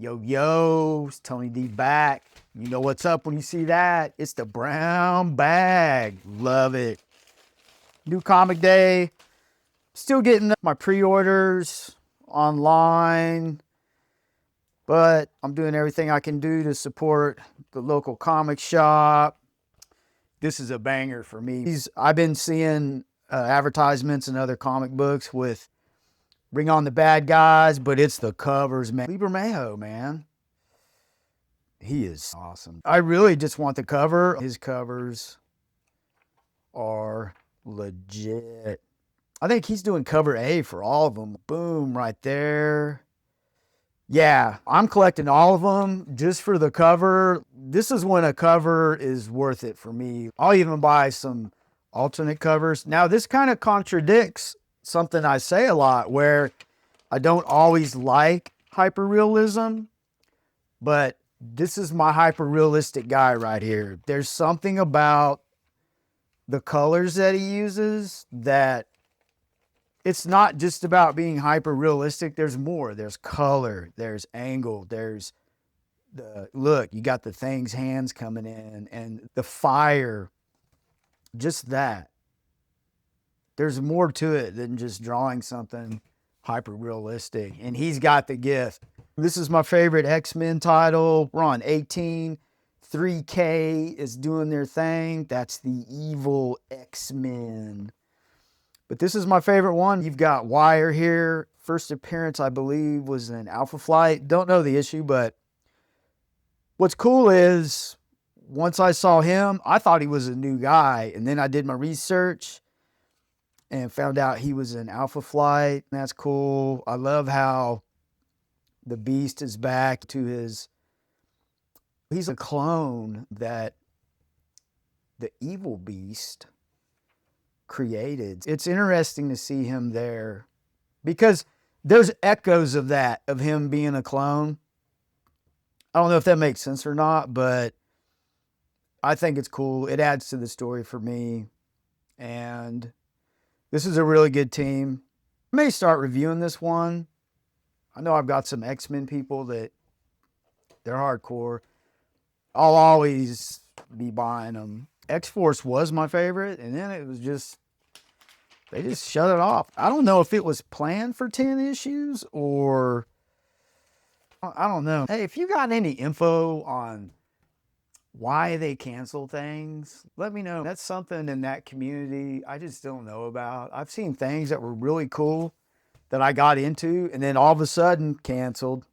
Yo, yo, it's Tony D back. You know what's up when you see that? It's the brown bag. Love it. New comic day. Still getting my pre-orders online, but I'm doing everything I can do to support the local comic shop. This is a banger for me. I've been seeing advertisements in other comic books with Bring on the Bad Guys, but it's the covers, man. Bermejo, man. He is awesome. I really just want the cover. His covers are legit. I think he's doing cover A for all of them. Boom, right there. Yeah, I'm collecting all of them just for the cover. This is when a cover is worth it for me. I'll even buy some alternate covers. Now, this kind of contradicts something I say a lot, where I don't always like hyperrealism, but this is my hyper-realistic guy right here. There's something about the colors that he uses that it's not just about being hyper-realistic. There's more. There's color. There's angle. There's look, you got the Thing's hands coming in and the fire. Just that. There's more to it than just drawing something hyper-realistic. And he's got the gift. This is my favorite X-Men title. We're on 18. 3K is doing their thing. That's the evil X-Men. But this is my favorite one. You've got Wire here. First appearance, I believe, was in Alpha Flight. Don't know the issue, but what's cool is once I saw him, I thought he was a new guy. And then I did my research and found out he was in Alpha Flight. That's cool. I love how the Beast is back to his... He's a clone that the evil Beast created. It's interesting to see him there because there's echoes of that, of him being a clone. I don't know if that makes sense or not, but I think it's cool. It adds to the story for me. And this is a really good team. I may start reviewing this one. I know I've got some X-Men people that they're hardcore. I'll always be buying them. X-Force was my favorite, and then it was just, they just shut it off. I don't know if it was planned for 10 issues or, I don't know. Hey, if you got any info on why they cancel things, let me know. That's something in that community I just don't know about. I've seen things that were really cool that I got into, and then all of a sudden canceled.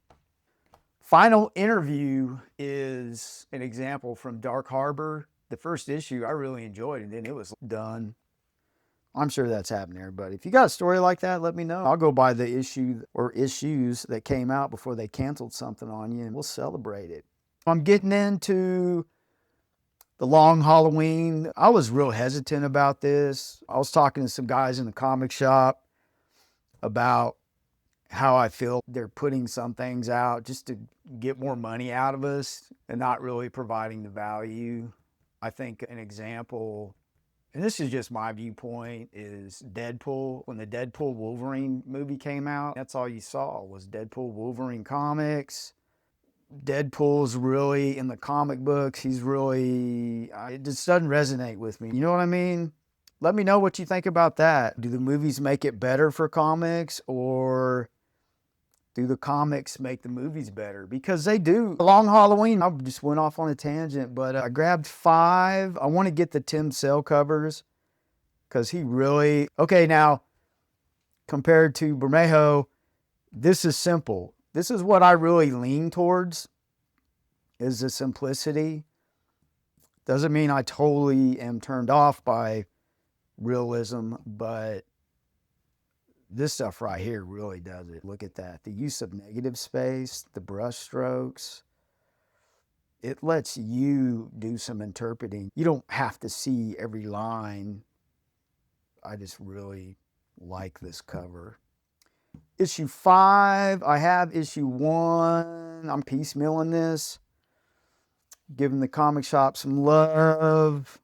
Final Interview is an example from Dark Harbor. The first issue I really enjoyed, and then it was done. I'm sure that's happened to everybody. If you got a story like that, let me know. I'll go buy the issue or issues that came out before they canceled something on you, and we'll celebrate it. I'm getting into The Long Halloween. I was real hesitant about this. I was talking to some guys in the comic shop about how I feel they're putting some things out just to get more money out of us and not really providing the value. I think an example, and this is just my viewpoint, is Deadpool. When the Deadpool Wolverine movie came out, that's all you saw was Deadpool Wolverine comics. Deadpool's really, in the comic books, he's really, it just doesn't resonate with me. You know what I mean? Let me know what you think about that. Do the movies make it better for comics, or do the comics make the movies better? Because they do. Long Halloween, I just went off on a tangent, but I grabbed 5. I want to get the Tim Sale covers because he really... Okay, now, compared to Bermejo, this is simple. This is what I really lean towards, is the simplicity. Doesn't mean I totally am turned off by realism, but this stuff right here really does it. Look at that. The use of negative space, the brush strokes. It lets you do some interpreting. You don't have to see every line. I just really like this cover. Issue 5, I have issue 1. I'm piecemealing this, giving the comic shop some love.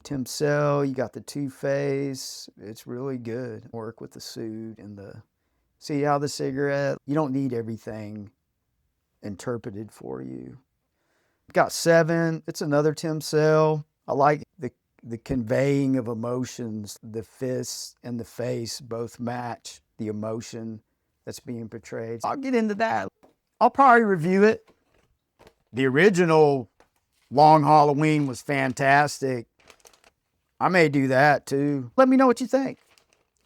Tim Sale, you got the Two-Face. It's really good. Work with the suit and the... See how the cigarette... You don't need everything interpreted for you. Got 7. It's another Tim Sale. I like the conveying of emotions. The fists and the face both match the emotion that's being portrayed. I'll get into that. I'll probably review it. The original Long Halloween was fantastic. I may do that too. Let me know what you think.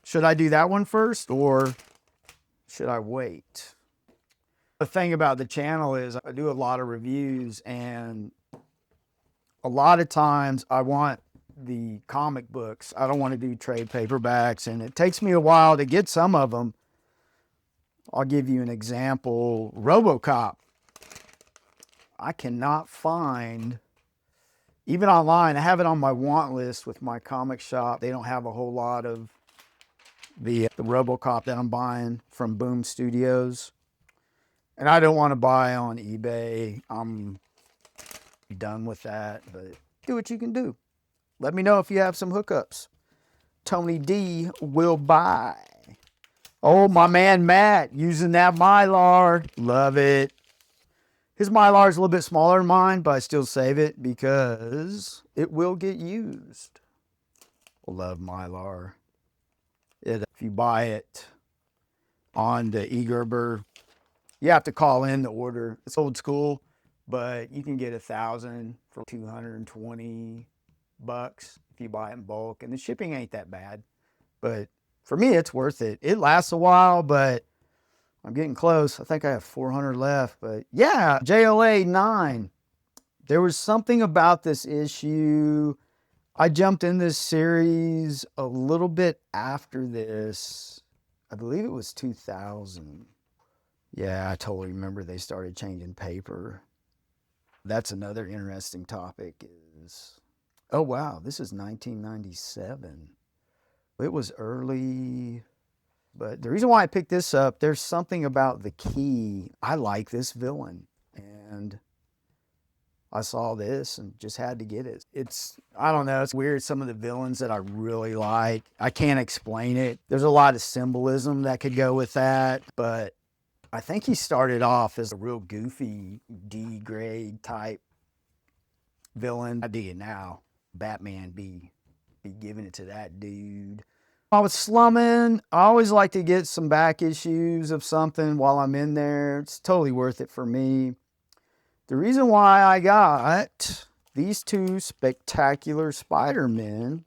Should I do that one first or should I wait? The thing about the channel is I do a lot of reviews, and a lot of times I want the comic books. I don't want to do trade paperbacks, and it takes me a while to get some of them. I'll give you an example. RoboCop. I cannot find, even online, I have it on my want list with my comic shop. They don't have a whole lot of the RoboCop that I'm buying from Boom Studios. And I don't want to buy on eBay. I'm done with that, but do what you can do. Let me know if you have some hookups. Tony D will buy. Oh, my man Matt using that Mylar. Love it. His Mylar is a little bit smaller than mine, but I still save it because it will get used. Love Mylar. If you buy it on the eGerber, you have to call in the order. It's old school, but you can get 1,000 for $220 if you buy it in bulk, and the shipping ain't that bad. But for me, it's worth it. It lasts a while, but I'm getting close. I think I have 400 left, but yeah, JLA 9. There was something about this issue. I jumped in this series a little bit after this. I believe it was 2000. Yeah, I totally remember they started changing paper. That's another interesting topic is, oh wow, this is 1997. It was early, but the reason why I picked this up, there's something about the key. I like this villain, and I saw this and just had to get it. I don't know, it's weird. Some of the villains that I really like, I can't explain it. There's a lot of symbolism that could go with that, but I think he started off as a real goofy D-grade type villain. I dig it now. Batman be giving it to that dude. I was slumming. I always like to get some back issues of something while I'm in there. It's totally worth it for me. The reason why I got these 2 spectacular Spider-Men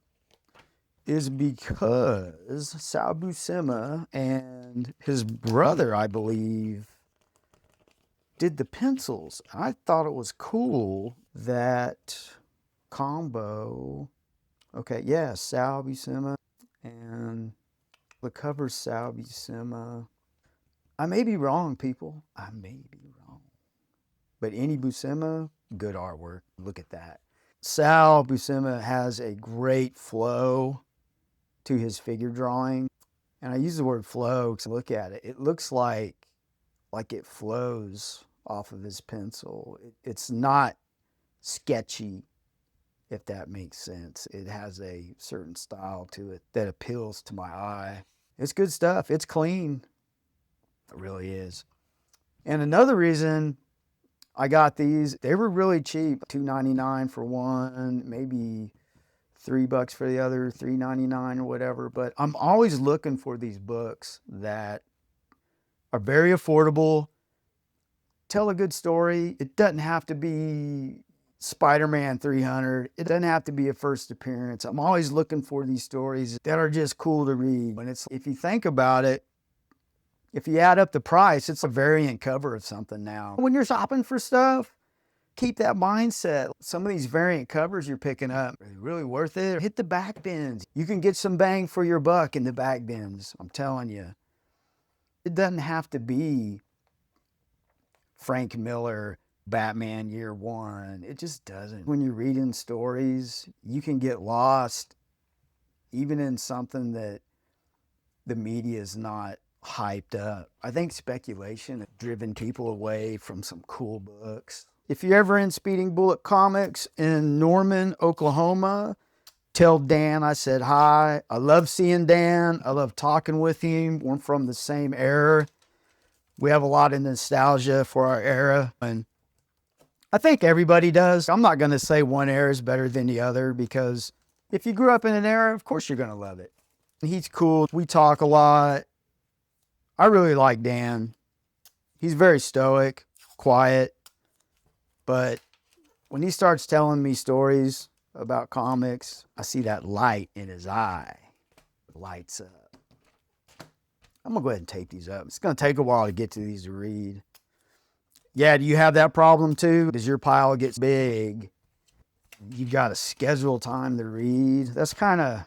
is because Sal Buscema and his brother, I believe, did the pencils. I thought it was cool that combo. Okay, yeah, Sal Buscema, and the cover Sal Buscema. I may be wrong, people. I may be wrong. But any Buscema, good artwork. Look at that. Sal Buscema has a great flow to his figure drawing. And I use the word flow because look at it. It looks like it flows off of his pencil. It's not sketchy, if that makes sense. It has a certain style to it that appeals to my eye. It's good stuff. It's clean. It really is. And another reason I got these, they were really cheap. $2.99 for one, maybe $3 for the other, $3.99 or whatever. But I'm always looking for these books that are very affordable, tell a good story. It doesn't have to be Spider-Man 300. It doesn't have to be a first appearance. I'm always looking for these stories that are just cool to read. And it's, if you think about it, if you add up the price, it's a variant cover of something now. When you're shopping for stuff, keep that mindset. Some of these variant covers you're picking up are really worth it. Hit the back bins. You can get some bang for your buck in the back bins. I'm telling you. It doesn't have to be Frank Miller, Batman Year One. It just doesn't. When you're reading stories, you can get lost even in something that the media is not hyped up. I think speculation has driven people away from some cool books. If you're ever in Speeding Bullet Comics in Norman, Oklahoma, tell Dan I said hi. I love seeing Dan. I love talking with him. We're from the same era. We have a lot of nostalgia for our era, and I think everybody does. I'm not going to say one era is better than the other, because if you grew up in an era, of course you're going to love it. He's cool. We talk a lot. I really like Dan. He's very stoic, quiet, but when he starts telling me stories about comics, I see that light in his eye. It lights up. I'm going to go ahead and tape these up. It's going to take a while to get to these to read. Yeah, do you have that problem too? As your pile gets big, you got to schedule time to read. That's kind of,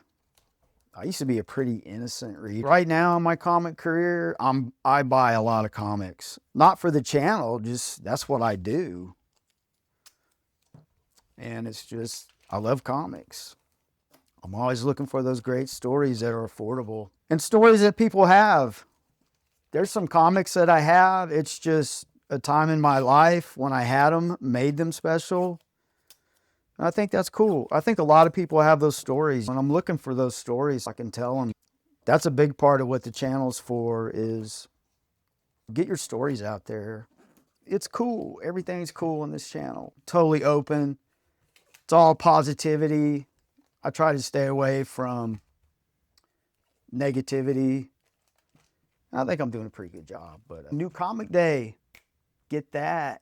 I used to be a pretty innocent reader. Right now in my comic career, I buy a lot of comics. Not for the channel, just that's what I do. And it's just, I love comics. I'm always looking for those great stories that are affordable. And stories that people have. There's some comics that I have. It's just a time in my life when I had them, made them special. And I think that's cool. I think a lot of people have those stories. When I'm looking for those stories, I can tell them. That's a big part of what the channel's for, is get your stories out there. It's cool. Everything's cool on this channel. Totally open. It's all positivity. I try to stay away from negativity. I think I'm doing a pretty good job. But new comic day, get that.